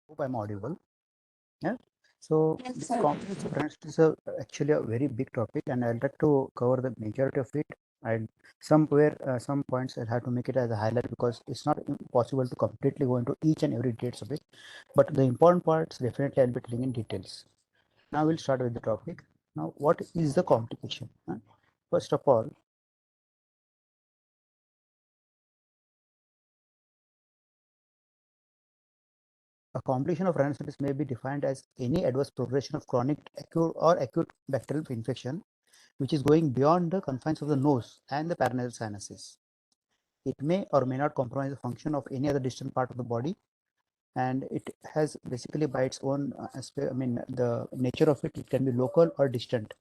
Hope I'm audible. Yeah. So Yes, this sir. comprehensive analysis is actually a very big topic, and I'd like to cover the majority of it. And some points I'll have to make it as a highlight because it's not possible to completely go into each and every details of it. But the important parts definitely I'll be telling in details. Now we'll start with the topic. Now, what is the complication? First of all, a complication of rhinosinusitis may be defined as any adverse progression of chronic acute bacterial infection which is going beyond the confines of the nose and the paranasal sinuses. It may or may not compromise the function of any other distant part of the body, and it has basically by its own the nature of it, it can be local or distant.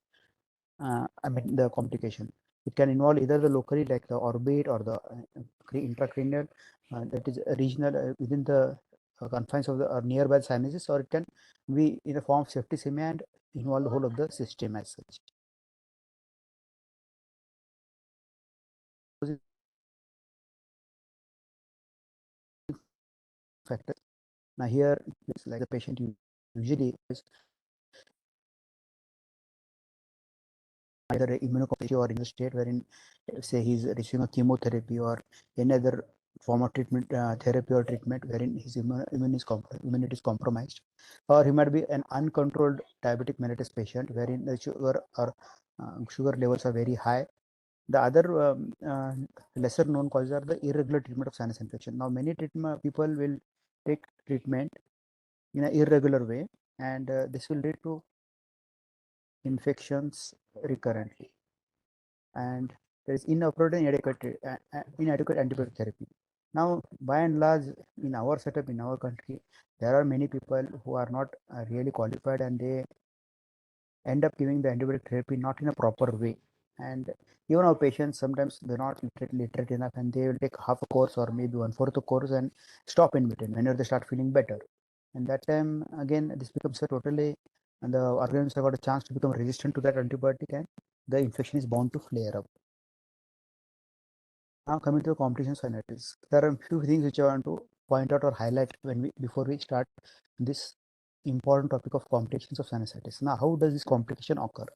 The complication. It can involve either the locally like the orbit or the intracranial, that is regional within the confines of the or nearby sinuses, or it can be in the form of septicemia and involve the whole of the system as such. Factor. Now here it's like the patient usually is either immunocompromised or in a state wherein say he's receiving a chemotherapy or any other form of treatment, therapy or treatment wherein his immunity is compromised, or he might be an uncontrolled diabetic mellitus patient wherein the sugar levels are very high. The other lesser known causes are the irregular treatment of sinus infection. Now many people will take treatment in an irregular way, and this will lead to infections recurrently, and there is inappropriate inadequate antibiotic therapy. Now, by and large, in our setup in our country, there are many people who are not really qualified, and they end up giving the antibiotic therapy not in a proper way. And even our patients sometimes they're not literate enough, and they will take half a course or maybe one fourth a course and stop in between whenever they start feeling better. And that time again, this becomes a totally, and the organisms have got a chance to become resistant to that antibiotic, and the infection is bound to flare up. Now coming to the competition sinusitis, there are a few things which I want to point out or highlight before we start this important topic of complications of sinusitis. Now, how does this complication occur?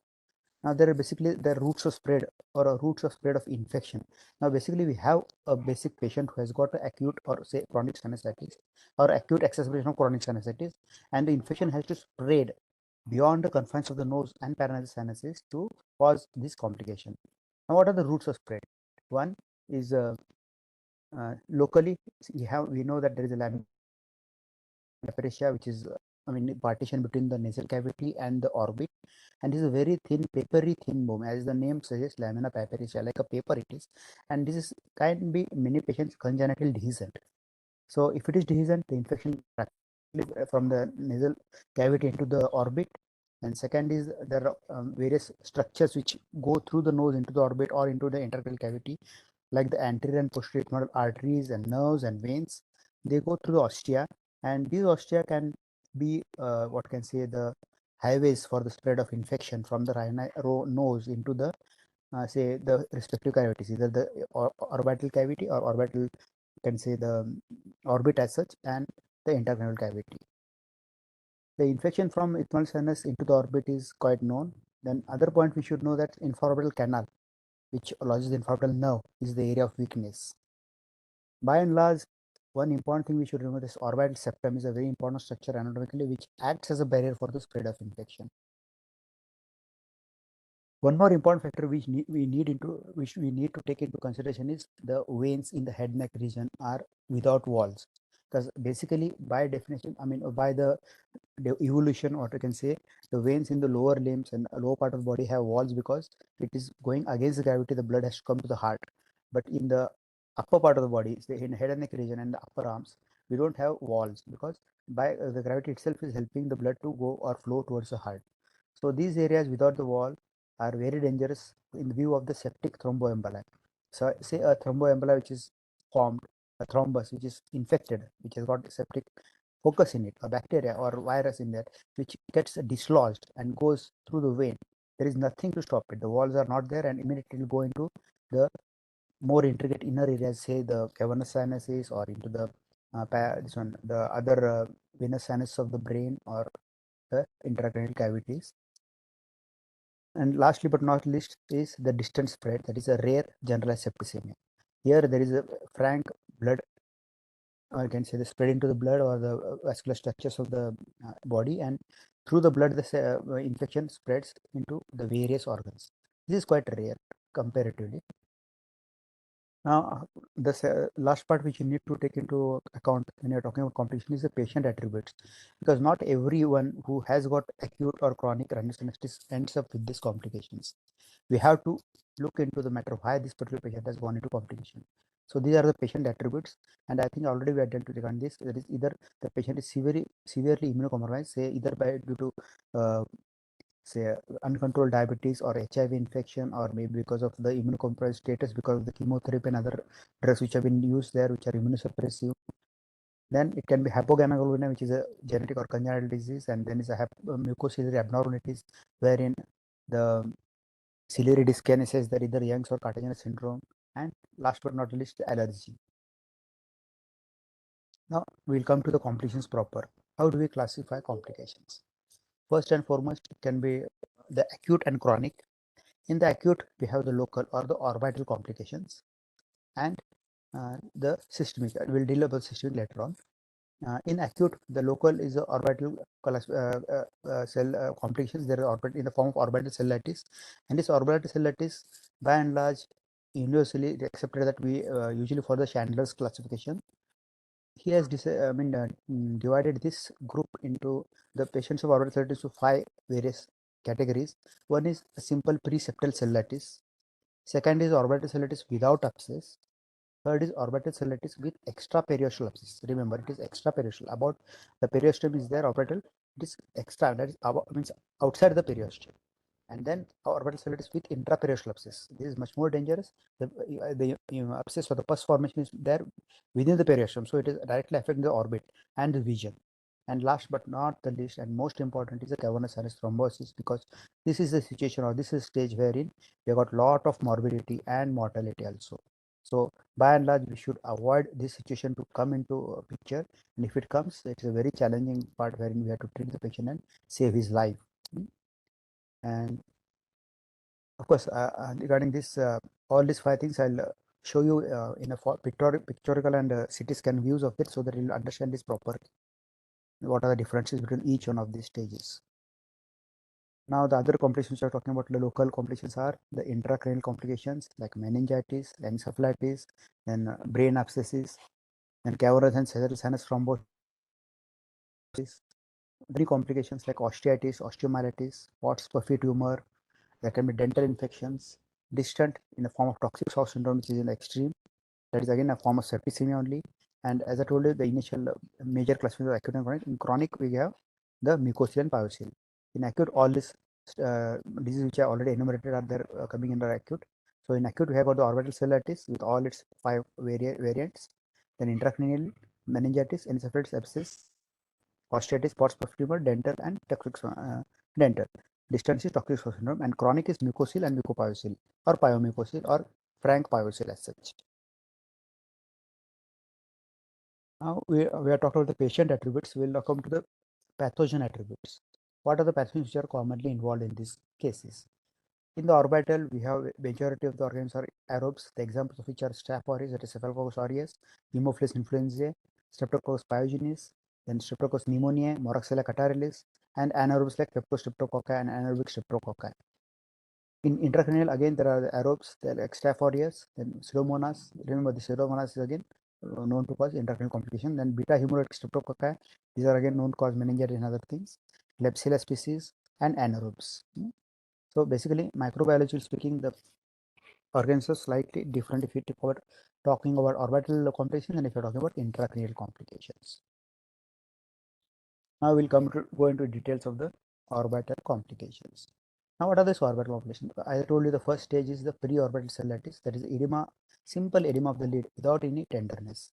Now, there are basically the roots of spread or a roots of spread of infection. Now, basically, we have a basic patient who has got acute or say chronic sinusitis or acute exacerbation of chronic sinusitis, and the infection has to spread beyond the confines of the nose and paranasal sinuses to cause this complication. Now, what are the roots of spread? One is locally, we know that there is a lamina aparitia, which is partition between the nasal cavity and the orbit, and this is a very thin, papery thin bone, as the name suggests, lamina papyracea, like a paper it is, and this is can be many patients congenital dehiscent. So if it is dehiscent, the infection from the nasal cavity into the orbit. And second is there are various structures which go through the nose into the orbit or into the intercalated cavity, like the anterior and posterior ethmoidal arteries and nerves and veins. They go through the ostia, and these ostia can be what can say the highways for the spread of infection from the nose into the say the respective cavities, either the orbital cavity or orbital, can say the orbit as such, and the intercranial cavity. The infection from ethmoidal sinus into the orbit is quite known. Then other point we should know that infraorbital canal, which lodges the infraorbital nerve, is the area of weakness. By and large, one important thing we should remember is orbital septum is a very important structure anatomically which acts as a barrier for the spread of infection. One more important factor which we need to take into consideration is the veins in the head neck region are without walls, because basically by definition, by the evolution, or you can say the veins in the lower limbs and lower part of the body have walls because it is going against the gravity. The blood has to come to the heart, but in the upper part of the body, say in head and neck region and the upper arms, we don't have walls because by the gravity itself is helping the blood to go or flow towards the heart. So these areas without the wall are very dangerous in view of the septic thromboemboli. So say a thromboemboli which is formed, a thrombus which is infected, which has got septic focus in it, a bacteria or virus in there, which gets dislodged and goes through the vein. There is nothing to stop it. The walls are not there, and immediately it will go into the more intricate inner areas, say the cavernous sinuses or into the this one, the other venous sinus of the brain or the intracranial cavities. And lastly but not least is the distant spread, that is a rare generalized septicemia. Here there is a frank blood, or you can say the spread into the blood or the vascular structures of the body, and through the blood the infection spreads into the various organs. This is quite rare comparatively. Now, the last part which you need to take into account when you're talking about complication is the patient attributes, because not everyone who has got acute or chronic rhinosinusitis ends up with these complications. We have to look into the matter why this particular patient has gone into complication. So these are the patient attributes, and I think already we are done to regard this. That is either the patient is severely immunocompromised, say either by due to say uncontrolled diabetes or HIV infection, or maybe because of the immunocompromised status because of the chemotherapy and other drugs which have been used there, which are immunosuppressive. Then it can be hypogammaglobulinemia, which is a genetic or congenital disease, and then is a mucociliary abnormalities wherein the ciliary dyskinesis, that either Young's or Cartagena syndrome, and last but not least, the allergy. Now we'll come to the complications proper. How do we classify complications? First and foremost, it can be the acute and chronic. In the acute, we have the local or the orbital complications, and the systemic. We'll deal about systemic later on. In acute, the local is the orbital cell complications. There are in the form of orbital cellitis, and this orbital cellitis, by and large, universally accepted that we usually for the Chandler's classification. He has divided this group into the patients of orbital cellitis to 5 various categories. One is a simple preseptal cellitis. Second is orbital cellitis without abscess. Third is orbital cellitis with extra periosteal abscess. Remember, it is extra periosteal. About the periosteum is there, orbital, it is extra, that is means outside the periosteum. And then orbital cellitis with intraperiosteal abscess. This is much more dangerous. The abscess or the pus formation is there within the periosteum, so it is directly affecting the orbit and the vision. And last but not the least, and most important, is the cavernous sinus thrombosis, because this is the situation or this is stage wherein we have got lot of morbidity and mortality also. So by and large, we should avoid this situation to come into a picture, and if it comes, it's a very challenging part wherein we have to treat the patient and save his life. And of course, regarding this, all these 5 things I'll show you in a pictorial and CT scan views of it, so that you'll understand this properly. What are the differences between each one of these stages? Now, the other complications we are talking about, the local complications, are the intracranial complications like meningitis, encephalitis, then brain abscesses, then cavernous and cerebral sinus thrombosis. Many complications like osteitis, osteomyelitis, Pott's puffy tumor. There can be dental infections, distant in the form of toxic shock syndrome, which is in the extreme. That is again a form of septicemia only. And as I told you, the initial major classification of acute and chronic. In chronic, we have the mucocele and pyocele. In acute, all these diseases which are already enumerated are there coming under acute. So in acute, we have got the orbital cellitis with all its 5 variants. Then intracranial meningitis, encephalitis, abscess, osteitis, Pott's puffy tumor, dental, and toxic dental. Distant is toxic shock syndrome, and chronic is mucocele and mucopyocele, or pyomucocele, or frank pyocele as such. Now we are talking about the patient attributes. We will now come to the pathogen attributes. What are the pathogens which are commonly involved in these cases? In the orbital, we have majority of the organisms are aerobes. The examples of which are Staph aureus, that is Staphylococcus aureus, Haemophilus influenzae, Streptococcus pyogenes, then Streptococcus pneumoniae, Moraxella catarrhalis, and anaerobes like Peptostreptococci and anaerobic streptococci. In intracranial, again, there are the aerobes, like Staph aureus, then Pseudomonas. Remember, the Pseudomonas is again known to cause intracranial complication. Then beta hemolytic streptococci, these are again known to cause meningitis and other things. Klebsiella species and anaerobes. So basically, microbiology speaking, the organs are slightly different if you're talking about orbital complications and if you're talking about intracranial complications. Now we'll go into details of the orbital complications. Now, what are these orbital complications? I told you the first stage is the pre-orbital cellitis, that is edema, simple edema of the lid without any tenderness.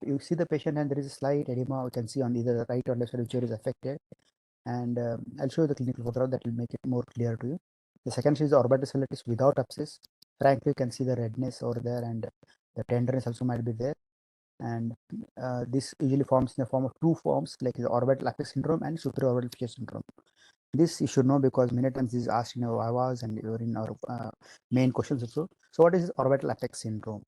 You see the patient and there is a slight edema, you can see on either the right or left side whichever is affected, and I'll show you the clinical photograph that will make it more clear to you. The second stage is the orbital cellitis without abscess. Frankly, you can see the redness over there, and the tenderness also might be there. and this usually forms in the form of two forms, like the orbital apex syndrome and superior orbital fissure syndrome. This you should know because many times this is asked in our vivas and in our main questions also. So what is orbital apex syndrome?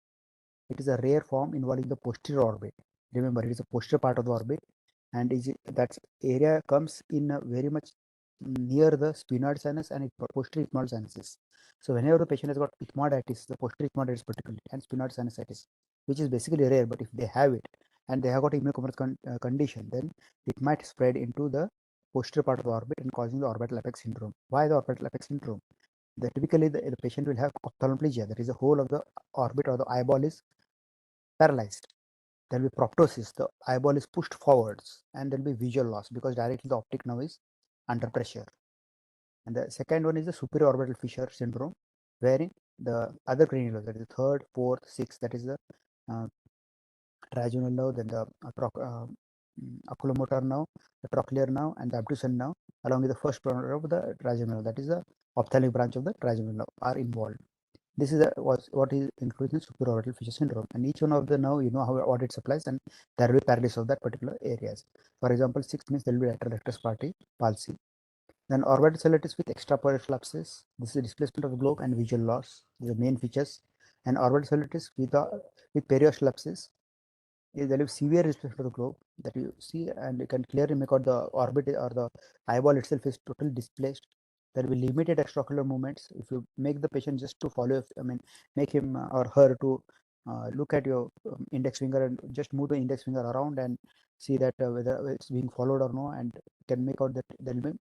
It is a rare form involving the posterior orbit. Remember, it is a posterior part of the orbit, and that area comes in very much near the sphenoid sinus and posterior ethmoid sinuses. So whenever the patient has got ethmoiditis, the posterior ethmoiditis particularly, and sphenoid sinusitis, which is basically rare, but if they have it and they have got immunocompromised condition, then it might spread into the posterior part of the orbit and causing the orbital apex syndrome. Why the orbital apex syndrome? Typically the patient will have ophthalmoplegia, that is the whole of the orbit or the eyeball is paralyzed. There will be proptosis, the eyeball is pushed forwards, and there will be visual loss because directly the optic nerve is under pressure. And the second one is the superior orbital fissure syndrome, wherein the other cranial nerves, that is the third, fourth, sixth, that is the uh, trigeminal nerve, then the oculomotor nerve, the trochlear nerve, and the abducens nerve, along with the first nerve of the trigeminal nerve, that is the ophthalmic branch of the trigeminal nerve, are involved. This is what is included in superior orbital fissure syndrome, and each one of the nerve, you know how what it supplies, and there will be paralysis of that particular areas. For example, sixth means there will be lateral rectus palsy. Then orbital cellulitis with extraparietal abscess. This is the displacement of the globe and visual loss. These are the main features. And orbital cellulitis with periosteal abscess. There will be severe displacement of the globe that you see, and you can clearly make out the orbit or the eyeball itself is totally displaced. There will be limited extraocular movements. If you make the patient just to follow, make him or her to look at your index finger and just move the index finger around and see that whether it's being followed or no, and can make out that there will be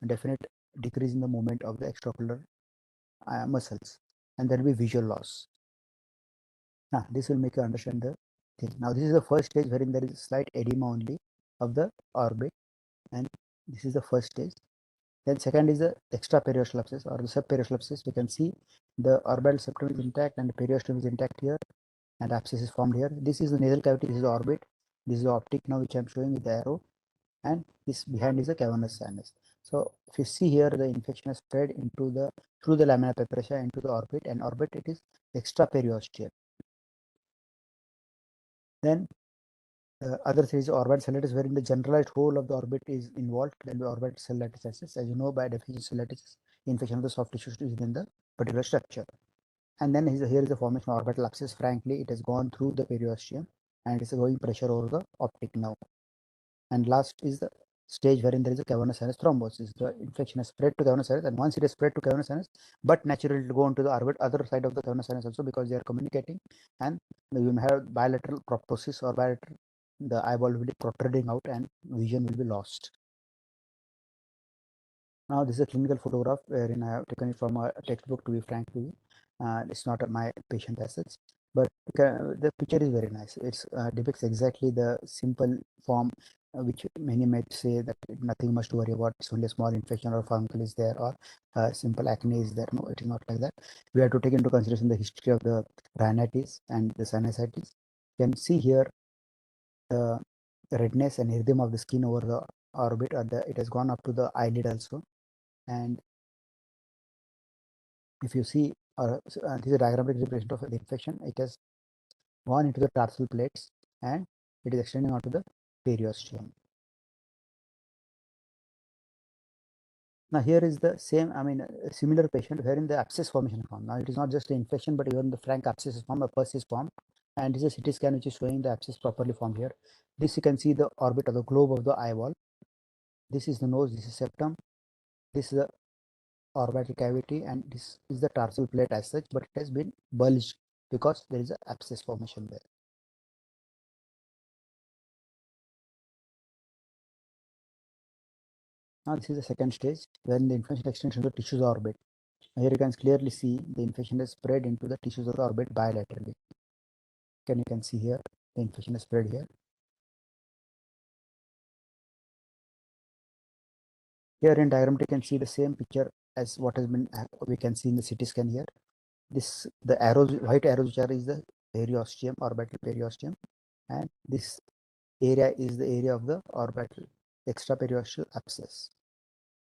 a definite decrease in the movement of the extraocular muscles, and there will be visual loss. Now, this will make you understand the thing. Now, this is the first stage wherein there is a slight edema only of the orbit, and this is the first stage. Then second is the extraperiosteal abscess or the subperiosteal abscess. We can see the orbital septum is intact and the periosteum is intact here, and abscess is formed here. This is the nasal cavity. This is the orbit. This is the optic nerve which I am showing with the arrow, and this behind is the cavernous sinus. So if you see here, the infection has spread into the through the lamina papyracea into the orbit, and orbit it is extraperiosteal. Then other three is orbital cellulitis, wherein the generalized whole of the orbit is involved. Then the orbital cellulitis, as you know, by definition, cellulitis infection of the soft tissues within the particular structure. And then here is the formation of orbital abscess. Frankly, it has gone through the periosteum and it is going pressure over the optic nerve. And last is the stage wherein there is a cavernous sinus thrombosis. The infection has spread to cavernous sinus, and once it has spread to cavernous sinus, but naturally it will go into the other side of the cavernous sinus also, because they are communicating, and you may have bilateral proptosis or bilateral, the eyeball will be protruding out and vision will be lost. Now this is a clinical photograph wherein I have taken it from a textbook, to be frank with you. It's not my patient as such, but the picture is very nice. It depicts exactly the simple form which many might say that nothing much to worry about. It's only a small infection or furuncle is there, or simple acne is there. No, it is not like that. We have to take into consideration the history of the rhinitis and the sinusitis. You can see here the redness and erythema of the skin over the orbit, or it has gone up to the eyelid also. And if you see, this is a diagrammatic representation of the infection. It has gone into the tarsal plates and it is extending onto the periosteum. Now here is the same, a similar patient wherein the abscess formation formed. Now it is not just the infection, but even the frank abscess is formed, a pus is formed, and this is a CT scan which is showing the abscess properly formed here. This you can see the orbit of the globe of the eyeball. This is the nose, this is septum, this is the orbital cavity, and this is the tarsal plate as such, but it has been bulged because there is an abscess formation there. Now this is the second stage when the infection extends to the tissues orbit. Here you can clearly see the infection has spread into the tissues of the orbit bilaterally. You can see here the infection has spread here. Here in diagram you can see the same picture as what has been we can see in the CT scan here. The arrows, white arrows, which are is the periosteum, orbital periosteum, and this area is the area of the orbital extraperiosteal abscess.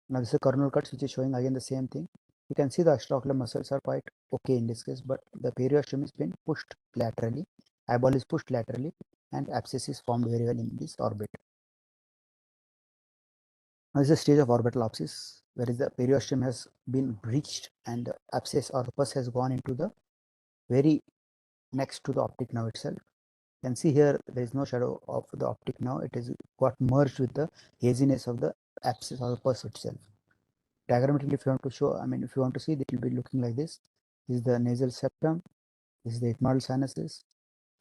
Now this is a coronal cuts which is showing again the same thing. You can see the extraocular muscles are quite okay in this case, but the periosteum is being pushed laterally. Eyeball is pushed laterally, and abscess is formed very well in this orbit. Now this is the stage of orbital abscess, where the periosteum has been breached and the abscess or pus has gone into the very next to the optic nerve itself. You can see here there is no shadow of the optic nerve, it is got merged with the haziness of the abscess or the pus itself. Diagrammatically, if you want to show, if you want to see, it will be looking like this. This is the nasal septum, this is the ethmoidal sinuses,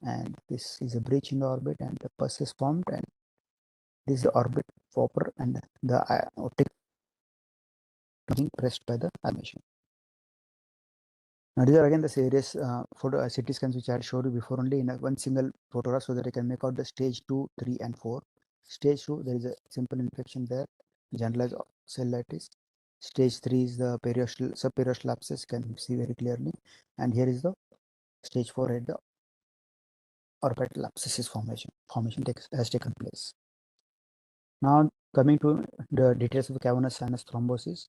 and this is a breach in the orbit, and the pus is formed, and this is the orbit proper, and the optic being pressed by the animation. Now these are again the serious photo CT scans which I had showed you before only in one single photograph, so that I can make out the stage 2, 3, and 4. Stage 2, there is a simple infection there, generalized cellulitis. Stage 3 is the subperiosteal abscess, you can see very clearly, and here is the stage 4 at the orbital abscess formation has taken place. Now coming to the details of the cavernous sinus thrombosis.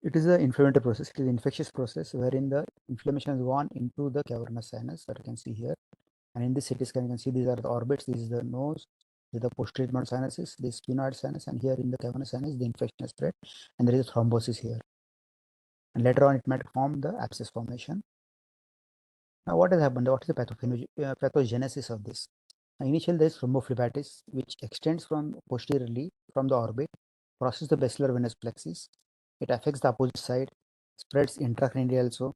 It is an inflammatory process. It is an infectious process wherein the inflammation has gone into the cavernous sinus that you can see here. And in this CT scan, you can see these are the orbits. This is the nose, this is the posterior ethmoid sinuses, this sphenoid sinus, and here in the cavernous sinus, the infection has spread, and there is a thrombosis here. And later on, it might form the abscess formation. Now, what has happened? What is the pathogenesis of this? Initially, there is thrombophlebitis, which extends from posteriorly from the orbit, crosses the basilar venous plexus. It affects the opposite side, spreads intracranially also.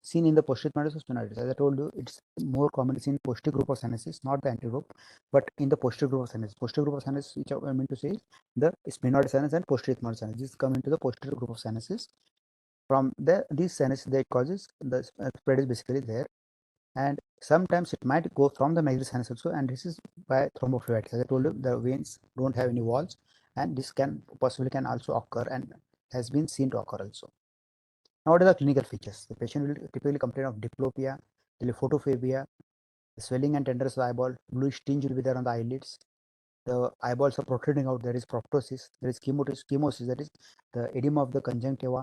Seen in the posterior ethmoidal sphenoides. As I told you, it's more commonly seen in posterior group of sinuses, not the anterior group, but in the posterior group of sinus. Posterior group of sinus, which I mean to say, is the sphenoid sinus and posterior ethmoidal sinus. This come into the posterior group of sinuses. From there, these sinuses that causes the spread is basically there, and sometimes it might go from the maxillary sinus also, and this is by thrombophlebitis. As I told you, the veins don't have any walls, and this can possibly can also occur and has been seen to occur also. Now, what are the clinical features? The patient will typically complain of diplopia, photophobia, the swelling and tenderness of the eyeball, bluish tinge will be there on the eyelids. The eyeballs are protruding out. There is proptosis. There is chemosis. That is the edema of the conjunctiva.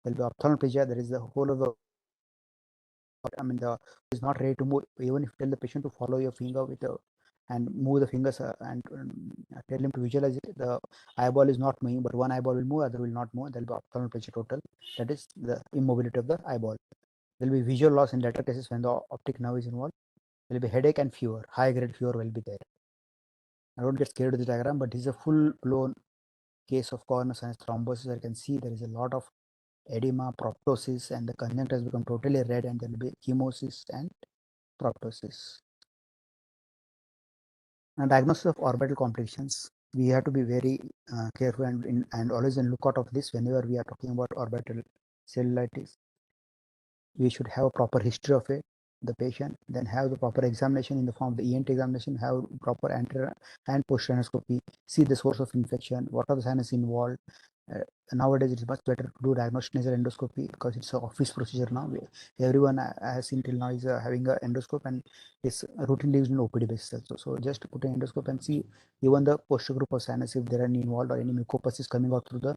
There will be ophthalmoplegia. There is the whole of the the is not ready to move. Even if you tell the patient to follow your finger with and move the fingers and tell him to visualize it, the eyeball is not moving, but one eyeball will move, other will not move. There will be ophthalmoplegia total. That is the immobility of the eyeball. There will be visual loss in later cases when the optic nerve is involved. There will be headache and fever. High grade fever will be there. I don't get scared with the diagram, but this is a full blown case of coronary sinus thrombosis. I can see there is a lot of edema, proptosis, and the conjunctiva has become totally red, and there will be chemosis and proptosis. And diagnosis of orbital complications. We have to be very careful and always in lookout of this whenever we are talking about orbital cellulitis. We should have a proper history of it, the patient, then have the proper examination in the form of the ENT examination, have proper anterior and posterior endoscopy, see the source of infection, what are the sinus involved. Nowadays, it is much better to do diagnostic nasal endoscopy because it's an office procedure now. Everyone has seen till now is having an endoscope, and it's routinely used in OPD basis also. So just put an endoscope and see even the posterior group of sinus if there are any involved or any mucopus coming out through the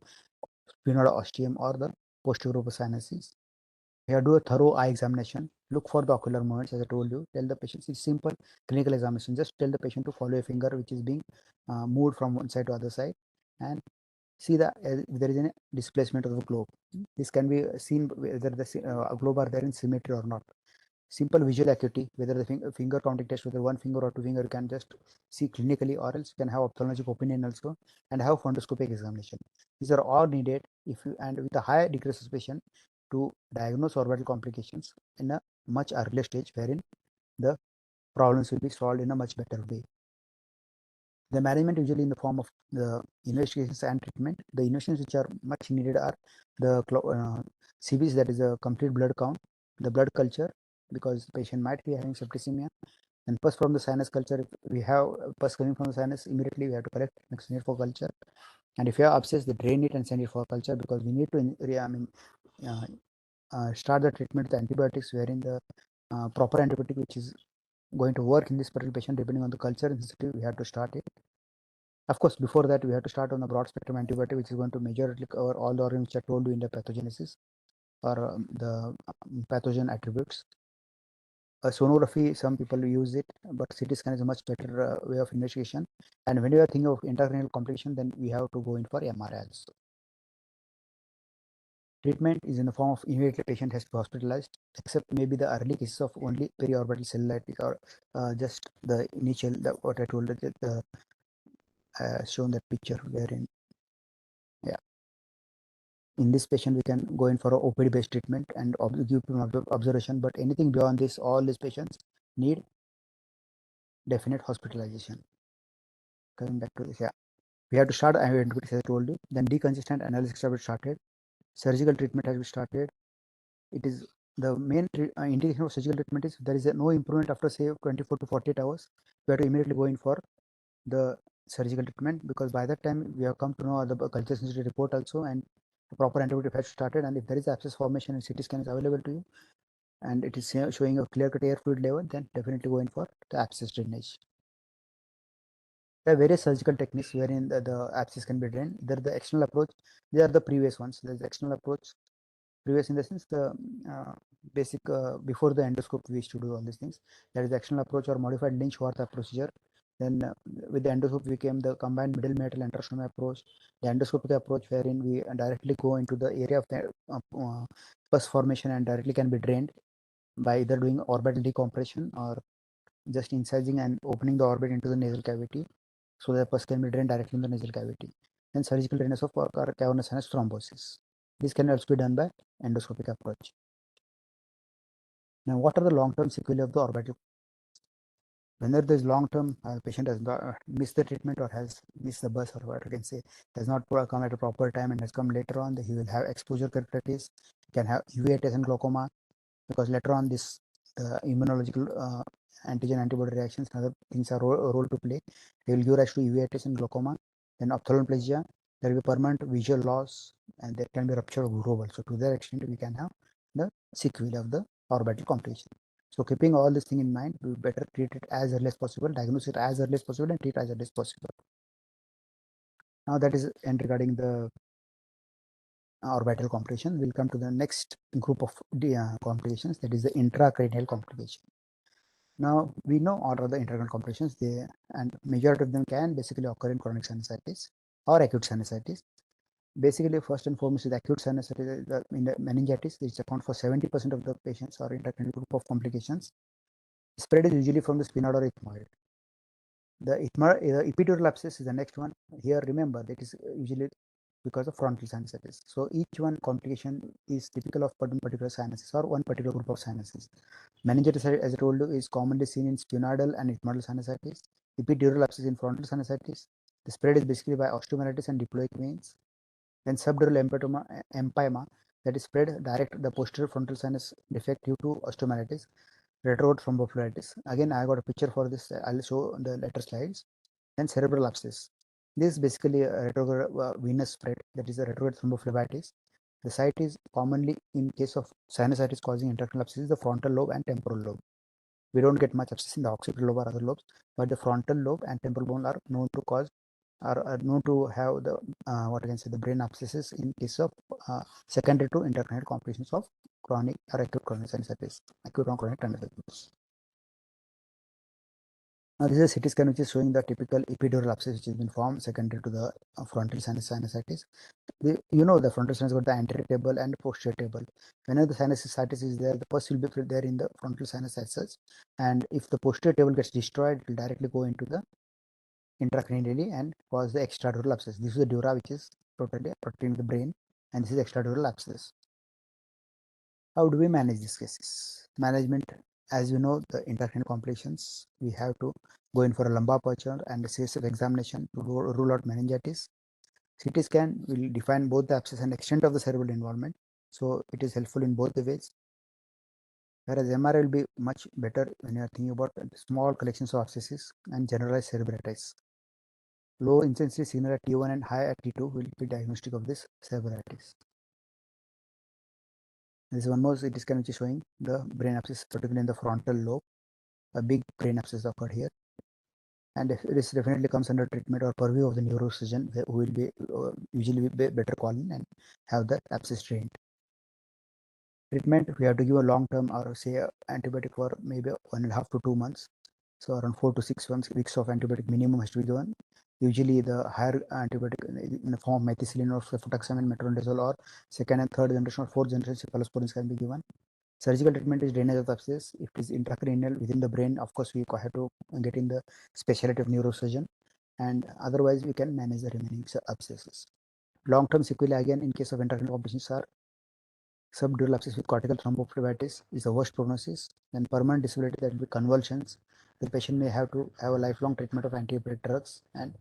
sphenoid ostium or the posterior group of sinuses. Here, do a thorough eye examination. Look for the ocular movements, as I told you. Tell the patient, it's simple clinical examination. Just tell the patient to follow a finger which is being moved from one side to other side, and see if there is any displacement of the globe. This can be seen whether the globe are there in symmetry or not. Simple visual acuity, whether the finger counting test, whether one finger or two finger, you can just see clinically, or else you can have ophthalmologic opinion also, and have fundoscopic examination. These are all needed if you and with a high degree of suspicion to diagnose orbital complications in a much earlier stage, wherein the problems will be solved in a much better way. The management usually in the form of the investigations and treatment. The investigations which are much needed are the CBC, that is a complete blood count, the blood culture, because the patient might be having septicemia, and pus from the sinus culture. If we have pus coming from the sinus, immediately we have to collect and send it for culture. And if you have abscess, they drain it and send it for culture, because we need to start the treatment with antibiotics, wherein the proper antibiotic which is going to work in this particular patient depending on the culture sensitivity, we have to start it. Of course, before that, we have to start on a broad spectrum antibiotic, which is going to majorly cover all the organs which I told you in the pathogenesis or the pathogen attributes. sonography, some people use it, but CT scan is a much better way of investigation. And when you are thinking of intracranial complication, then we have to go in for MRI also. Treatment is in the form of immediately patient has to be hospitalized, except maybe the early cases of only periorbital cellulitis or just the initial, what I told you, the shown that picture wherein, yeah, in this patient we can go in for a OPD based treatment and give observation, but anything beyond this, all these patients need definite hospitalization. Coming back to this, yeah, we have to start antibiotics as I told you, then deconsistent analysis have been started, surgical treatment has been started. It is the main indication of surgical treatment is there is no improvement after say 24 to 48 hours. We have to immediately go in for the surgical treatment, because by that time we have come to know the culture sensitivity report also, and the proper antibiotic has started. And if there is abscess formation and CT scan is available to you and it is showing a clear cut air fluid level, then definitely go in for the abscess drainage. There are various surgical techniques wherein the abscess can be drained. There are the external approach, they are the previous ones. There is the external approach, previous in the sense the basic before the endoscope we used to do all these things. There is the external approach or modified Lynch-Wartha procedure. Then with the endoscope we came the combined middle metal enterostomy approach, the endoscopic approach wherein we directly go into the area of the pus formation and directly can be drained by either doing orbital decompression or just incising and opening the orbit into the nasal cavity, so the pus can be drained directly in the nasal cavity. Then surgical drainage of cavernous sinus thrombosis. This can also be done by endoscopic approach. Now, what are the long-term sequelae of the orbital? Whenever there is long-term, patient has missed the treatment or has missed the bus, or what I can say, has not come at a proper time and has come later on, he will have exposure keratitis, can have uveitis and glaucoma, because later on this immunological antigen antibody reactions and other things are role to play. They will give rise to uveitis and glaucoma. Then ophthalmoplegia, there will be permanent visual loss, and there can be rupture of global. So to that extent, we can have the sequelae of the orbital complication. So keeping all this thing in mind, we better treat it as early as possible, diagnose it as early as possible, and treat as early as possible. Now that is end regarding the orbital complication. We'll come to the next group of complications, that is the intracranial complication. Now we know all of the intracranial complications, and majority of them can basically occur in chronic sinusitis or acute sinusitis. Basically, first and foremost is acute sinusitis in the meningitis, which account for 70% of the patients or intracranial group of complications. Spread is usually from the sphenoid or ethmoid. The epidural abscess is the next one. Here, remember that is usually because of frontal sinusitis. So each one complication is typical of one particular sinuses or one particular group of sinuses. Meningitis, as I told you, is commonly seen in sphenoidal and ethmoidal sinusitis. Epidural abscess in frontal sinusitis. The spread is basically by osteomyelitis and diploic veins. Then subdural empyema, that is spread direct the posterior frontal sinus defect due to osteomyelitis. Retrograde thrombophlebitis. Again, I got a picture for this. I'll show the later slides. Then cerebral abscess. This is basically a retrograde venous spread, that is a retrograde thrombophlebitis. The site is commonly, in case of sinusitis causing intracranial abscess, the frontal lobe and temporal lobe. We don't get much abscess in the occipital lobe or other lobes, but the frontal lobe and temporal bone are known to cause, are known to have the what I can say, the brain abscesses in case of secondary to intracranial complications of chronic or acute chronic sinusitis, acute or chronic sinusitis. Now this is a CT scan which is showing the typical epidural abscess which has been formed secondary to the frontal sinusitis. You know the frontal sinus got the anterior table and posterior table. Whenever the sinusitis is there, the pus will be filled there in the frontal sinus as such. And if the posterior table gets destroyed, it will directly go into the intracranially and cause the extradural abscess. This is the dura which is totally protecting the brain, and this is extradural abscess. How do we manage these cases? Management, as you know, the intracranial complications, we have to go in for a lumbar puncture and a CSF examination to rule out meningitis. CT scan will define both the abscess and extent of the cerebral involvement, so it is helpful in both the ways. Whereas MRI will be much better when you are thinking about small collections of abscesses and generalized cerebritis. Low intensity signal at T1 and high at T2 will be diagnostic of this cerebritis. This is one more CT scan which is showing the brain abscess, particularly in the frontal lobe. A big brain abscess occurred here, and this definitely comes under treatment or purview of the neurosurgeon, who will be usually be better calling and have the abscess drained. Treatment, we have to give a long term or say antibiotic for maybe 1.5 to 2 months. So around 4 to 6 weeks of antibiotic minimum has to be given. Usually the higher antibiotic in the form of methicillin or cefotaxime, metronidazole, or second and third generation or fourth generation cephalosporins can be given. Surgical treatment is drainage of the abscess. If it is intracranial within the brain, of course, we have to get in the specialty of neurosurgeon, and otherwise we can manage the remaining abscesses. Long-term sequelae again in case of intracranial complications are subdural abscess with cortical thrombophlebitis is the worst prognosis. Then permanent disability, that will be convulsions. The patient may have to have a lifelong treatment of antibiotic drugs, and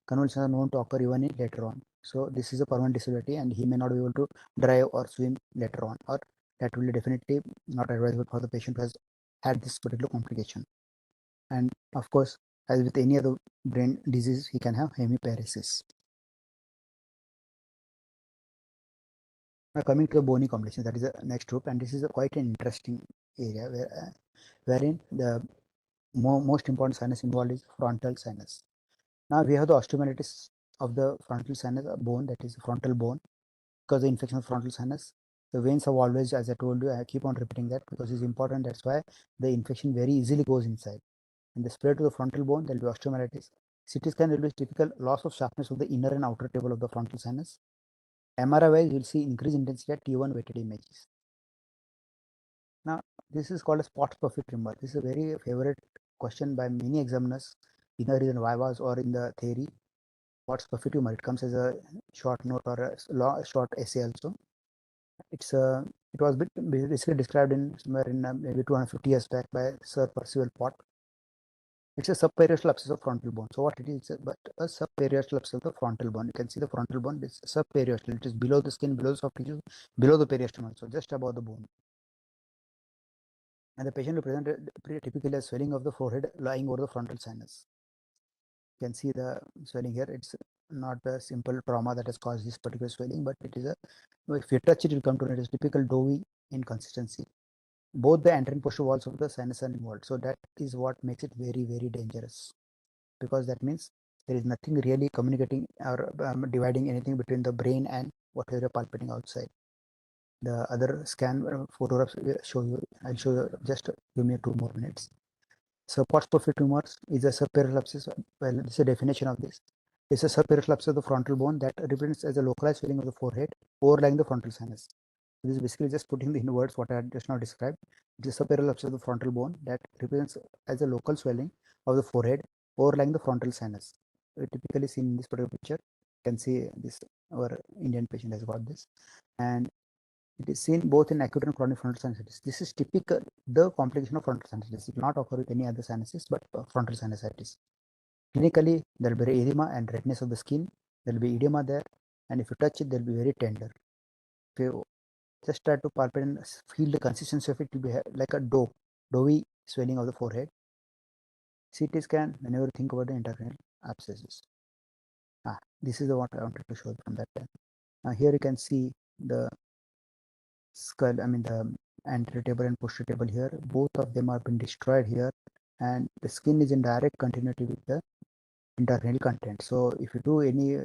convulsions are known to occur even in later on. So this is a permanent disability, and he may not be able to drive or swim later on, or that will be definitely not advisable for the patient who has had this particular complication. And of course, as with any other brain disease, he can have hemiparesis. Now coming to the bony complications, that is the next group, and this is quite an interesting area wherein the most important sinus involved is frontal sinus. Now we have the osteomyelitis of the frontal sinus bone, that is the frontal bone, because the infection of frontal sinus. The veins have always, as I told you, I keep on repeating that because it's important. That's why the infection very easily goes inside. And the spread to the frontal bone, there will be osteomyelitis. CT scan will be typical loss of sharpness of the inner and outer table of the frontal sinus. MRI wise, you'll see increased intensity at T1 weighted images. Now, this is called a spot puffy tumor. This is a very favorite question by many examiners, either in the vivas or in the theory. What's puffy tumor? It comes as a short note or a short essay also. It was basically described in somewhere in maybe 250 years back by Sir Percival Pott. It's a subperiosteal abscess of frontal bone. So what it is, but a subperiosteal abscess of the frontal bone. You can see the frontal bone is subperiosteal. It is below the skin, below the soft tissue, below the periosteum also, just above the bone. And the patient will present pretty typically a swelling of the forehead lying over the frontal sinus. You can see the swelling here. It's not a simple trauma that has caused this particular swelling, but it is if you touch it, will come to it is typical doughy inconsistency. Both the anterior and posterior walls of the sinus are involved. So that is what makes it very, very dangerous, because that means there is nothing really communicating or dividing anything between the brain and whatever you're palpating outside. The other scan photographs will show you. I'll show you. Just give me 2 more minutes. So post puffy tumors is a subperiosteal abscess. Well, this is a definition of this. It's a subperiosteal abscess of the frontal bone that represents as a localized swelling of the forehead overlying the frontal sinus. This is basically just putting in words what I had just now described. It is a subperiosteal abscess of the frontal bone that represents as a local swelling of the forehead overlying the frontal sinus. Typically seen in this particular picture. You can see this, our Indian patient has got this, and it is seen both in acute and chronic frontal sinusitis. This is typical, the complication of frontal sinusitis. It will not occur with any other sinuses, but frontal sinusitis. Clinically, there will be edema and redness of the skin. There will be edema there, and if you touch it, there will be very tender. If you just try to palpate and feel the consistency of it, will be like a doughy swelling of the forehead. CT scan, whenever you think about the intracranial abscesses. This is the what I wanted to show from that time. Here you can see the skull, I mean the anterior table and posterior table here. Both of them have been destroyed here, and the skin is in direct continuity with the intracranial content. So if you do any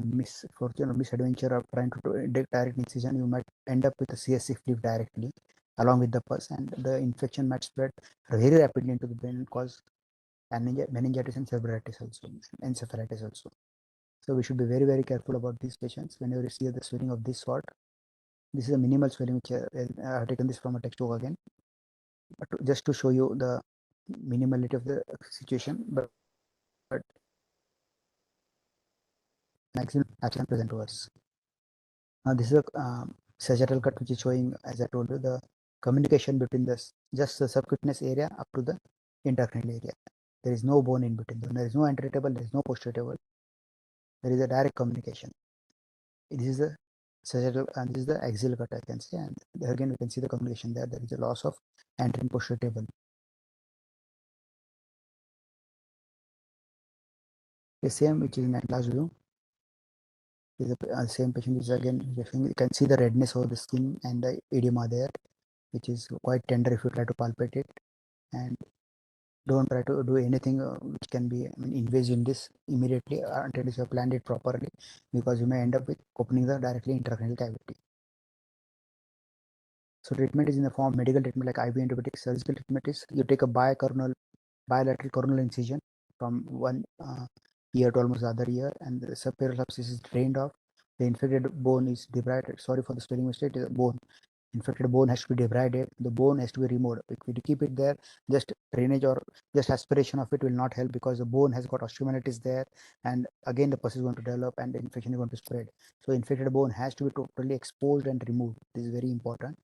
misfortune or misadventure of trying to do direct incision, you might end up with a CSC flip directly along with the pus, and the infection might spread very rapidly into the brain and cause meningitis and cerebritis also, encephalitis also. So we should be very, very careful about these patients whenever you see the swelling of this sort. This is a minimal swelling which I have taken this from a textbook again, but just to show you the minimality of the situation, but maximum action present to us. Now this is a sagittal cut which is showing, as I told you, the communication between this just the subcutaneous area up to the intracranial area. There is no bone in between them. There is no anterior table. There is no posterior table. There is a direct communication. This is the sagittal, and this is the axial cut, I can say, and there again we can see the communication there. There is a loss of anterior and posterior table. The same which is in last view is the same patient is again, you can see the redness over the skin and the edema there, which is quite tender if you try to palpate it, and don't try to do anything which can be invasive in this immediately until you have planned it properly, because you may end up with opening the directly intracranial cavity. So treatment is in the form of medical treatment like IV antibiotics. Surgical treatment is you take a bilateral coronal incision from one ear to almost the other ear, and the subperioral abscess is drained off. The infected bone is debrided. Sorry for the spelling mistake. It is a bone. Infected bone has to be debrided. The bone has to be removed. If we keep it there, just drainage or just aspiration of it will not help, because the bone has got osteomyelitis there, and again the pus is going to develop and the infection is going to spread. So infected bone has to be totally exposed and removed. This is very important.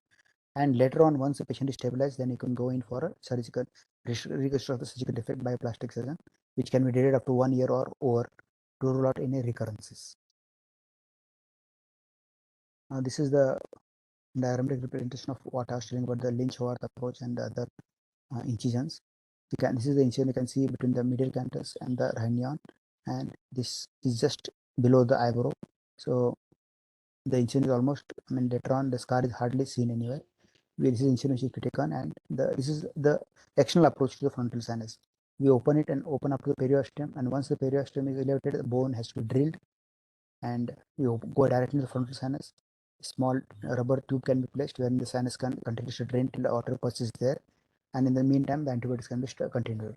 And later on, once the patient is stabilized, then you can go in for a surgical reconstruct the surgical defect by plastic surgeon, which can be delayed up to 1 year or over to rule out any recurrences. Now this is the diagrammatic representation of what I was telling about the Lynch-Howard approach and the other incisions. This is the incision you can see between the medial canthus and the rhinion, and this is just below the eyebrow. So the incision is almost, later on the scar is hardly seen anywhere. This is incision which is taken, and this is the external approach to the frontal sinus. We open it and open up to the periosteum, and once the periosteum is elevated, the bone has to be drilled, and we go directly to the frontal sinus. A small rubber tube can be placed wherein the sinus can continuously drain till the artery pus is there, and in the meantime, the antibiotics can be continued.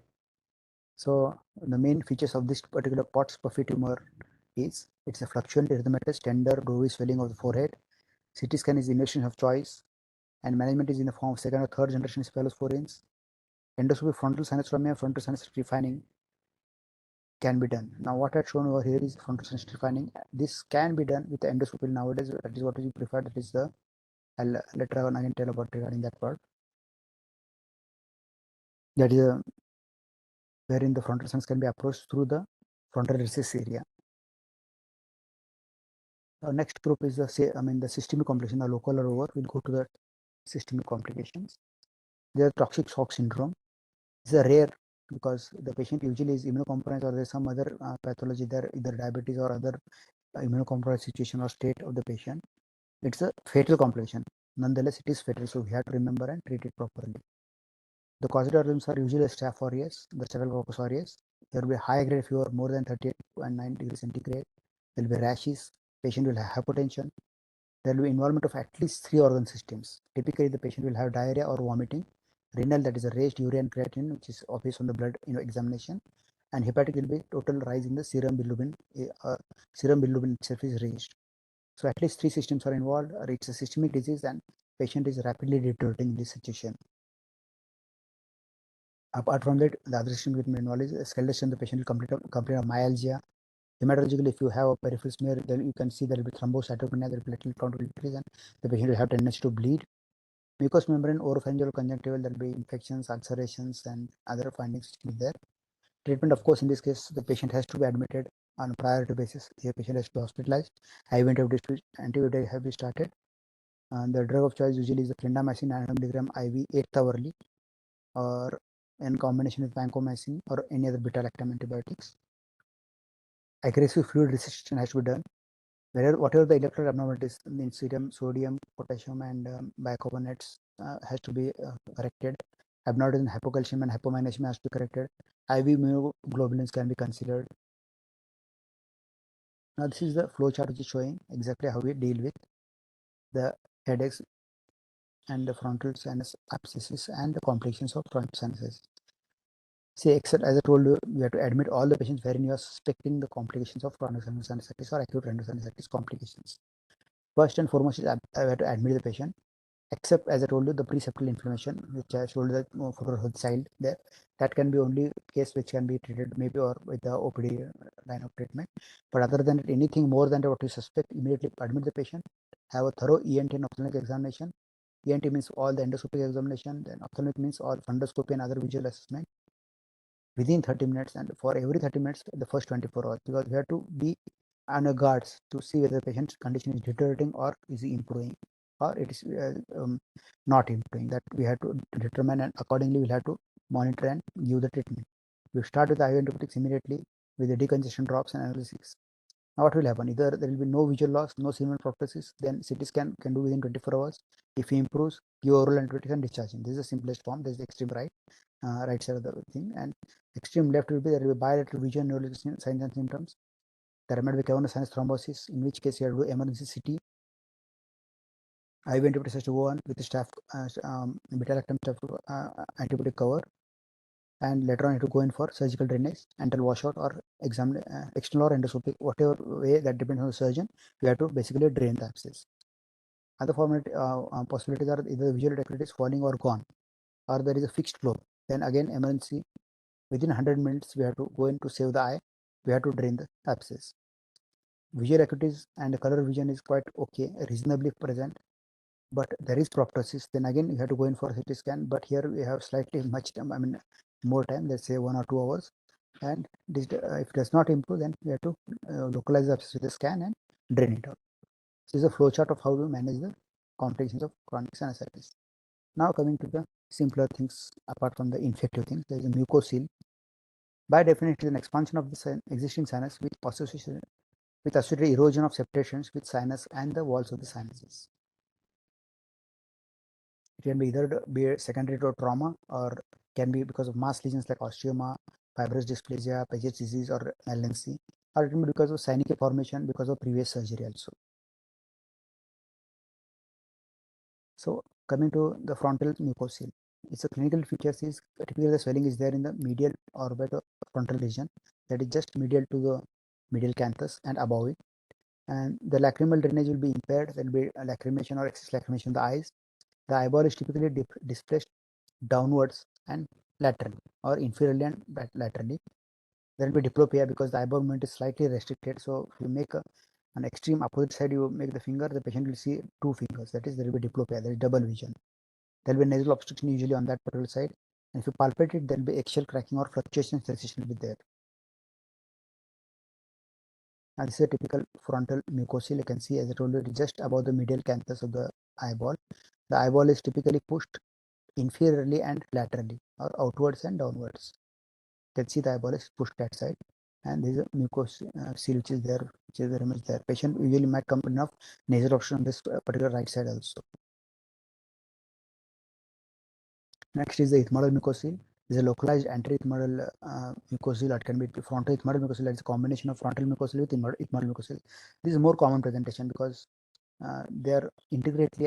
So the main features of this particular Pott's puffy tumor is it's a fluctuant erythematous, tender, doughy swelling of the forehead. CT scan is the investigation of choice, and management is in the form of second or third generation cephalosporins. Endoscopy frontal sinusectomy, frontal sinus refining can be done. Now what I've shown over here is frontal sinus refining. This can be done with the endoscopy nowadays. That is what we prefer. That is the, I'll later on I can tell about regarding that part. That is wherein the frontal sinus can be approached through the frontal recess area. Next group is the systemic complication, the local or over. We'll go to the systemic complications. There are toxic shock syndrome. It's a rare because the patient usually is immunocompromised or there's some other pathology there, either diabetes or other immunocompromised situation or state of the patient. It's a fatal complication. Nonetheless, it is fatal, so we have to remember and treat it properly. The causative organisms are usually Staph aureus, the Staphylococcus aureus. There will be high grade fever more than 38.9 degrees centigrade. There will be rashes. Patient will have hypotension. There will be involvement of at least 3 organ systems. Typically, the patient will have diarrhea or vomiting. Renal, that is a raised urea and creatinine, which is obvious on the blood examination. And hepatic will be total rise in the serum bilirubin. Serum bilirubin itself is raised. So at least 3 systems are involved, or it's a systemic disease, and patient is rapidly deteriorating in this situation. Apart from that, the other system treatment involved is skeleton. The patient will complete a myalgia. Hematologically, if you have a peripheral smear, then you can see there will be thrombocytopenia, there will be platelet count will increase, and the patient will have tendency to bleed. Mucous membrane, oropharyngeal, conjunctival, there will be infections, ulcerations, and other findings which will be there. Treatment, of course, in this case, the patient has to be admitted on a priority basis. The patient has to be hospitalized. IV antibiotics have been started. And the drug of choice usually is the clindamycin 900 milligram IV 8th hourly, or in combination with vancomycin or any other beta-lactam antibiotics. Aggressive fluid resuscitation has to be done. Whatever the electrolyte abnormalities in serum, sodium, potassium, and bicarbonates has to be corrected. Abnormalities in hypocalcium and hypomagnesium has to be corrected. IV immunoglobulins can be considered. Now this is the flow chart which is showing exactly how we deal with the headaches and the frontal sinus abscesses and the complications of frontal sinuses. See, except as I told you, you have to admit all the patients wherein you are suspecting the complications of chronic sinusitis or acute rhinosinusitis complications. First and foremost is I have to admit the patient, except as I told you, the preseptal inflammation, which I showed the photo of the child there. That can be only case which can be treated maybe or with the OPD line of treatment. But other than it, anything more than what you suspect, immediately admit the patient, have a thorough ENT and ophthalmic examination. ENT means all the endoscopic examination, then ophthalmic means all fundoscopy and other visual assessment within 30 minutes, and for every 30 minutes the first 24 hours, because we have to be on a guards to see whether the patient's condition is deteriorating or is improving, or it is not improving. That we have to determine, and accordingly we'll have to monitor and give the treatment. We start with IV antibiotics immediately with the decongestion drops and analgesics. Now what will happen? Either there will be no visual loss, no seminal proptosis, then CT scan can do within 24 hours. If he improves, give oral antibiotics and discharge him. This is the simplest form. This is the extreme right side of the thing, and extreme left will be there will be bilateral vision neurological signs and symptoms. There might be cavernous sinus thrombosis, in which case you have to do emergency CT. IV antibiotics has to go on with the staph, beta-lactam staph antibiotic cover, and later on you have to go in for surgical drainage, enteral washout, or external or endoscopic, whatever way that depends on the surgeon. You have to basically drain the abscess. Other possibilities are either the visual acuity is falling or gone, or there is a fixed flow. Then again, emergency, within 100 minutes we have to go in to save the eye. We have to drain the abscess. Visual acuities and color vision is quite okay, reasonably present, but there is proptosis. Then again you have to go in for CT scan, but here we have slightly much time, more time, let's say 1 or 2 hours, and this, if it does not improve, then we have to localize the abscess with the scan and drain it out. This is a flowchart of how to manage the complications of chronic sinusitis. Now coming to the simpler things apart from the infective things, there is a mucocele. By definition, it is an expansion of the existing sinus with associated erosion of separations with sinus and the walls of the sinuses. It can be either be secondary to trauma, or can be because of mass lesions like osteoma, fibrous dysplasia, Paget's disease, or malignancy, or it can be because of synechial formation because of previous surgery also. So coming to the frontal mucocele, its a clinical features is typically the swelling is there in the medial orbit of frontal region, that is just medial to the medial canthus and above it, and the lacrimal drainage will be impaired. There will be lacrimation or excess lacrimation in the eyes. The eyeball is typically displaced downwards and laterally, or inferiorly and laterally. There will be diplopia because the eyeball movement is slightly restricted. So if you make an extreme opposite side, you make the finger, the patient will see two fingers. That is, there will be diplopia, there is double vision. There will be nasal obstruction usually on that particular side. And if you palpate it, there will be eggshell cracking or fluctuation sensation will be there. And this is a typical frontal mucocele. You can see, as I told you, it is just above the medial canthus of the eyeball. The eyeball is typically pushed inferiorly and laterally, or outwards and downwards. You can see the eyeball is pushed that side, and there is a mucocele which is there, which is very much there. Patient usually might come enough nasal obstruction on this particular right side also. Next is the ethmoidal mucocele. This is a localized anterior mucocele that can be frontal ethmoidal mucocele. That is a combination of frontal mucocele with ethmoidal mucocele. This is a more common presentation because they are integratedly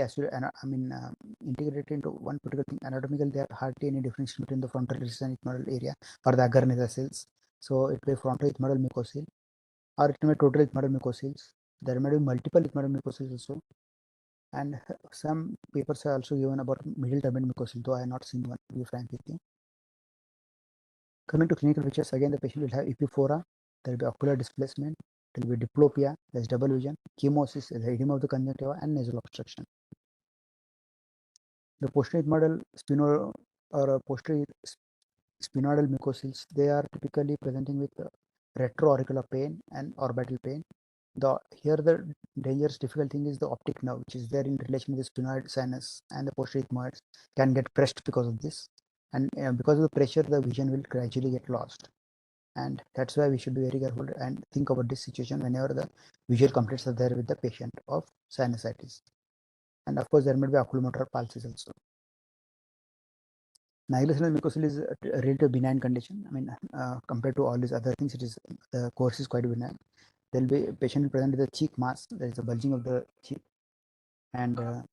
integrated into one particular thing. Anatomically, there are hardly any difference between the frontal and ethmoidal area or the agar nasal cells. So it may be frontal ethmoidal mucocele, or it may be total ethmoidal mucoceles. There may be multiple ethmoidal mucoceles also, and some papers are also given about middle terminal mucocele, though I have not seen one, to be frank with you. Coming to clinical features, again the patient will have epiphora, there will be ocular displacement, there will be diplopia, there is double vision, chemosis, the edema of the conjunctiva, and nasal obstruction. The posterior ethmoidal posterior sphenoidal mucoceles, they are typically presenting with retroauricular pain and orbital pain. Here the dangerous difficult thing is the optic nerve, which is there in relation with the sphenoid sinus and the posterior ethmoids, can get pressed because of this, and because of the pressure the vision will gradually get lost, and that's why we should be very careful and think about this situation whenever the visual complaints are there with the patient of sinusitis. And of course there may be oculomotor palsies also. Nihilosynal mucocele is a relatively benign condition. Compared to all these other things, the course is quite benign. There will be a patient will present with a cheek mass. There is a bulging of the cheek, and there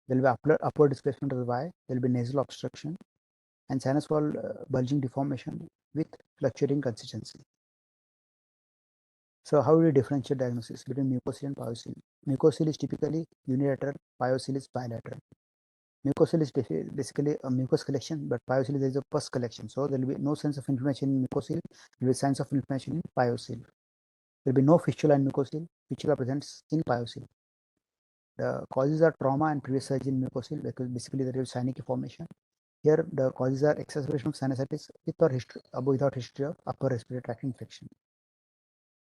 will be upward displacement of the eye. There will be nasal obstruction and sinus wall bulging deformation with fluctuating consistency. So how do we differentiate diagnosis between mucocele and pyocele? Mucocele is typically unilateral, pyocele is bilateral. Mucocele is basically a mucus collection, but pyocele there is a pus collection. So there will be no sense of inflammation in mucocele, there will be signs of inflammation in pyocele. There will be no fistula in mucocele, fistula presents in pyocele. The causes are trauma and previous surgery in mucocele, because basically there is synechial formation. Here the causes are exacerbation of sinusitis without history of upper respiratory tract infection.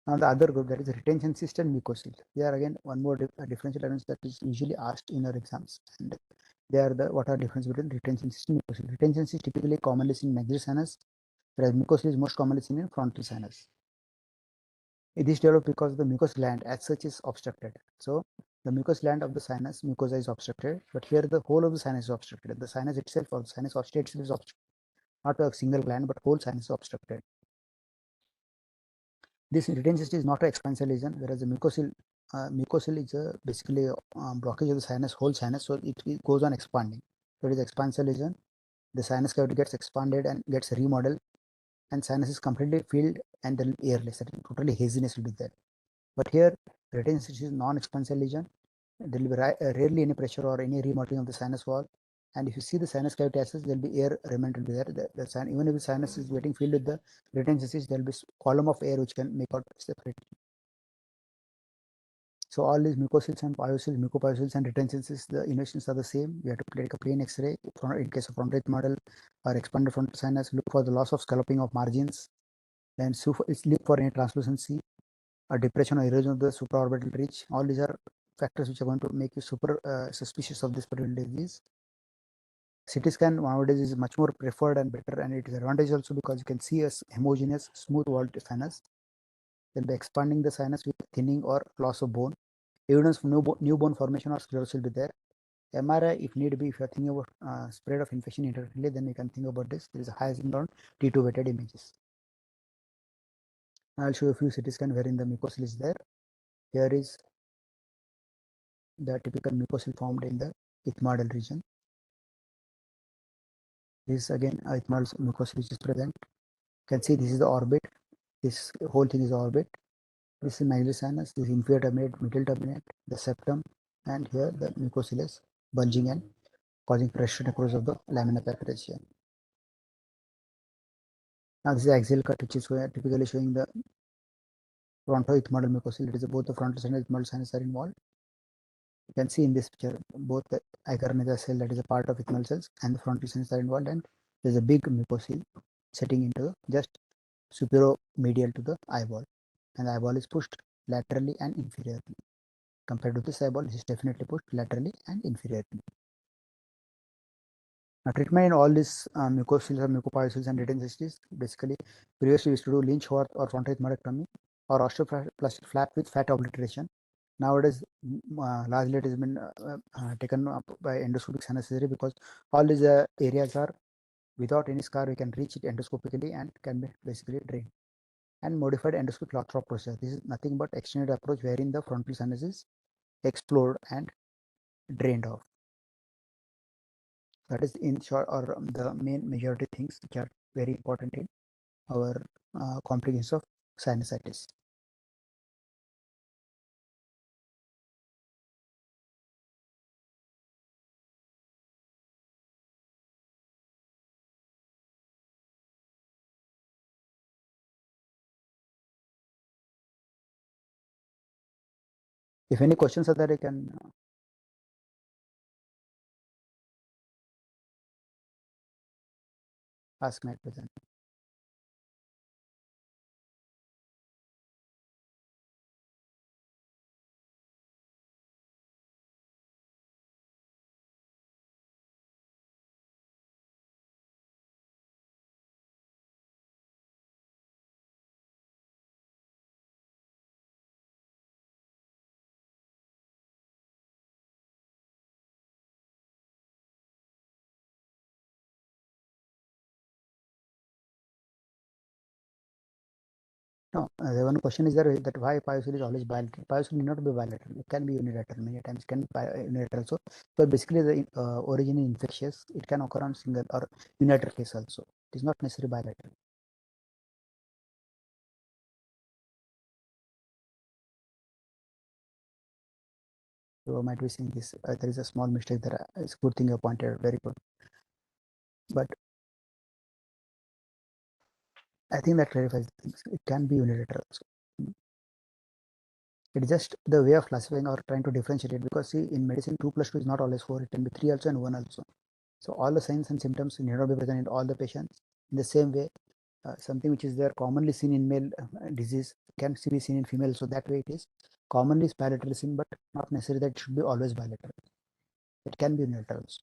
Now the other group, that is retention cyst and mucocele. Here again one more differential diagnosis that is usually asked in our exams, and they are what are difference between retention cyst and mucocele. Retention cyst typically commonly seen in maxillary sinus, whereas mucocele is most commonly seen in frontal sinus. It is developed because the mucous gland as such is obstructed. So the mucous gland of the sinus mucosa is obstructed, but here the whole of the sinus is obstructed. The sinus itself, or the sinus osseous itself, is obstructed. Not a single gland, but whole sinus is obstructed. This retention cyst is not an expansile lesion, whereas the mucocele mucocele is basically a blockage of the sinus, whole sinus, so it goes on expanding. So it is expansor lesion. The sinus cavity gets expanded and gets remodeled, and sinus is completely filled and then airless. Totally haziness will be there. But here, retinoschisis is non-expansor lesion. There will be rarely any pressure or any remodeling of the sinus wall. And if you see the sinus cavity access, there will be air remnant will be there. Even if the sinus is getting filled with the retinoschisis, there will be column of air which can make out separate. So all these mucocils and pyocils, mucopyocils and retentions, the innovations are the same. We have to take a plain X-ray in case of frontal model or expanded frontal sinus. Look for the loss of scalloping of margins. Then look for any translucency, or depression or erosion of the supraorbital ridge. All these are factors which are going to make you super suspicious of this particular disease. CT scan nowadays is much more preferred and better, and it is advantage also because you can see a homogeneous, smooth walled sinus. Then by expanding the sinus with thinning or loss of bone. Evidence for new bone formation or sclerosis will be there. MRI, if need be, if you are thinking about spread of infection internally, then you can think about this. There is a high on T2 weighted images. I'll show you a few CT scan wherein the mucocele is there. Here is the typical mucocele formed in the ethmoidal region. This again ethmoidal mucocele which is present. You can see this is the orbit. This whole thing is the orbit. This is maxillary sinus. This is inferior turbinate, middle turbinate, the septum, and here the mucocele is bulging and causing pressure necrosis of the lamina papyracea. Now this is axial cut, which is typically showing the frontoethmoidal mucocele. It is both the frontal sinus and ethmoidal sinus are involved. You can see in this picture both the agarnica cell that is a part of ethmoidal cells and the frontal sinus are involved, and there is a big mucocele setting into just superomedial to the eyeball, and the eyeball is pushed laterally and inferiorly. Compared to this eyeball, this is definitely pushed laterally and inferiorly. Now, treatment in all these mucocele or mucopyocele and retinoschisis, basically, previously we used to do Lynch-Hort or frontoethmoidectomy or osteoplastic flap with fat obliteration. Nowadays, largely it has been taken up by endoscopic sinus surgery because all these areas are without any scar. We can reach it endoscopically and can be basically drained. And modified endoscopic Lothrop procedure. This is nothing but extended approach wherein the frontal sinus is explored and drained off. That is in short, or the main majority things which are very important in our complications of sinusitis. If any questions are there, you can ask my present. No, the one question is there that why pyocele is always bilateral. Pyocele need not be bilateral. It can be unilateral. Many times it can be unilateral also. So basically, the origin is infectious. It can occur on single or unilateral case also. It is not necessarily bilateral. So might be saying this. There is a small mistake there. It's good thing you pointed out. Very good. But I think that clarifies things. It can be unilateral also. It's just the way of classifying or trying to differentiate it, because see, in medicine 2 plus 2 is not always 4. It can be 3 also and 1 also. So all the signs and symptoms need not be present in all the patients. In the same way, something which is there commonly seen in male disease can be seen in female. So that way it is commonly bilateral seen, but not necessarily that it should be always bilateral. It can be unilateral also.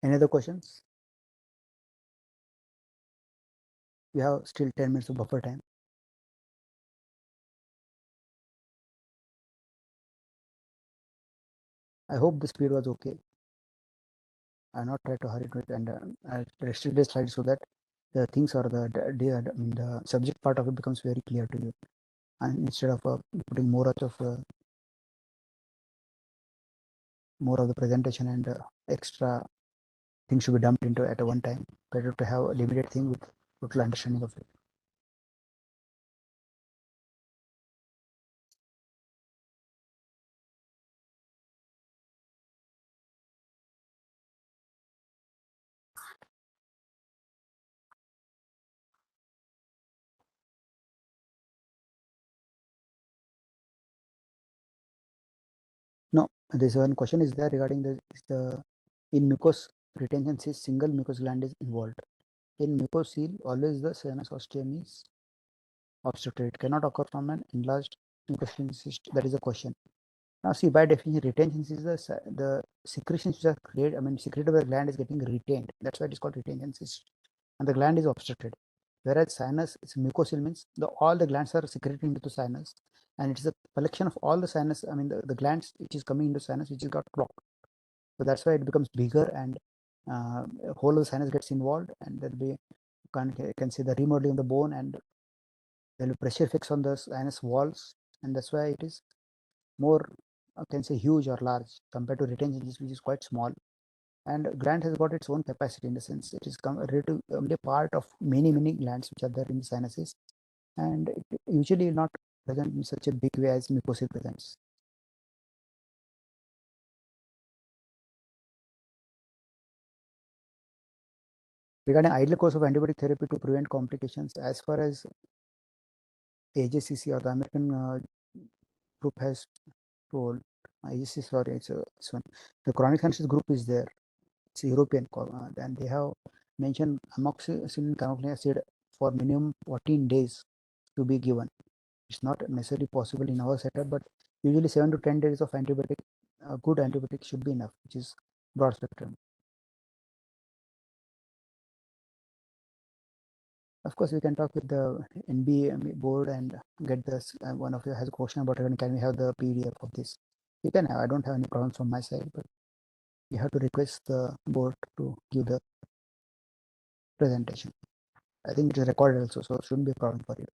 Any other questions? We have still 10 minutes of buffer time. I hope the speed was okay. I not try to hurry it and I restrict the slide so that the things or the subject part of it becomes very clear to you, and instead of putting more of the presentation and extra things should be dumped into at a one time. Better to have a limited thing with total understanding of it. No, this one question is there regarding the in mucous retention cyst, single mucous gland is involved. In mucocele, always the sinus ostium is obstructed. It cannot occur from an enlarged mucous cyst. That is the question. Now, see, by definition, retention cyst is the secretions which are created. I mean, secreted by the gland is getting retained. That's why it is called retention cyst, and the gland is obstructed. Whereas sinus, it's mucocele means all the glands are secreting into the sinus, and it is a collection of all the sinus. I mean, the glands which is coming into sinus which is got clogged. So that's why it becomes bigger, and whole of the sinus gets involved, and there'll be can see the remodeling of the bone, and there'll be pressure effects on the sinus walls, and that's why it is more can say huge or large compared to retention cyst, which is quite small. And gland has got its own capacity in the sense it is a part of many glands which are there in the sinuses, and it usually not present in such a big way as mucosal presents. Regarding ideal course of antibiotic therapy to prevent complications, as far as AJCC or the American group has told, AJCC, sorry, it's this one. The chronic sinuses group is there. It's European, and they have mentioned amoxicillin carnoclonic acid for minimum 14 days to be given. It's not necessarily possible in our setup, but usually 7 to 10 days of antibiotic, good antibiotic should be enough, which is broad spectrum. Of course, we can talk with the NBEMS board and get this. One of you has a question about it, can we have the PDF of this? You can have. I don't have any problems from my side, but you have to request the board to give the presentation. I think it is recorded also, so it shouldn't be a problem for you.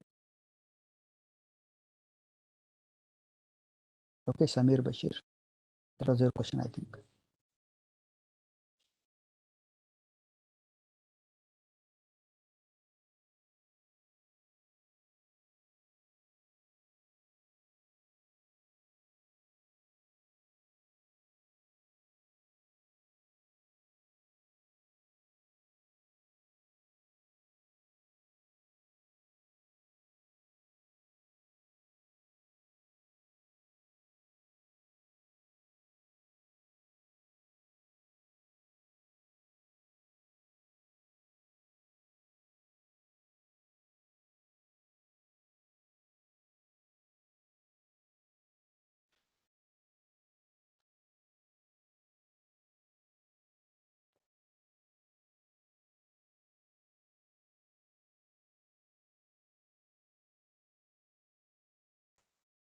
Okay, Samir Bashir. That was your question, I think.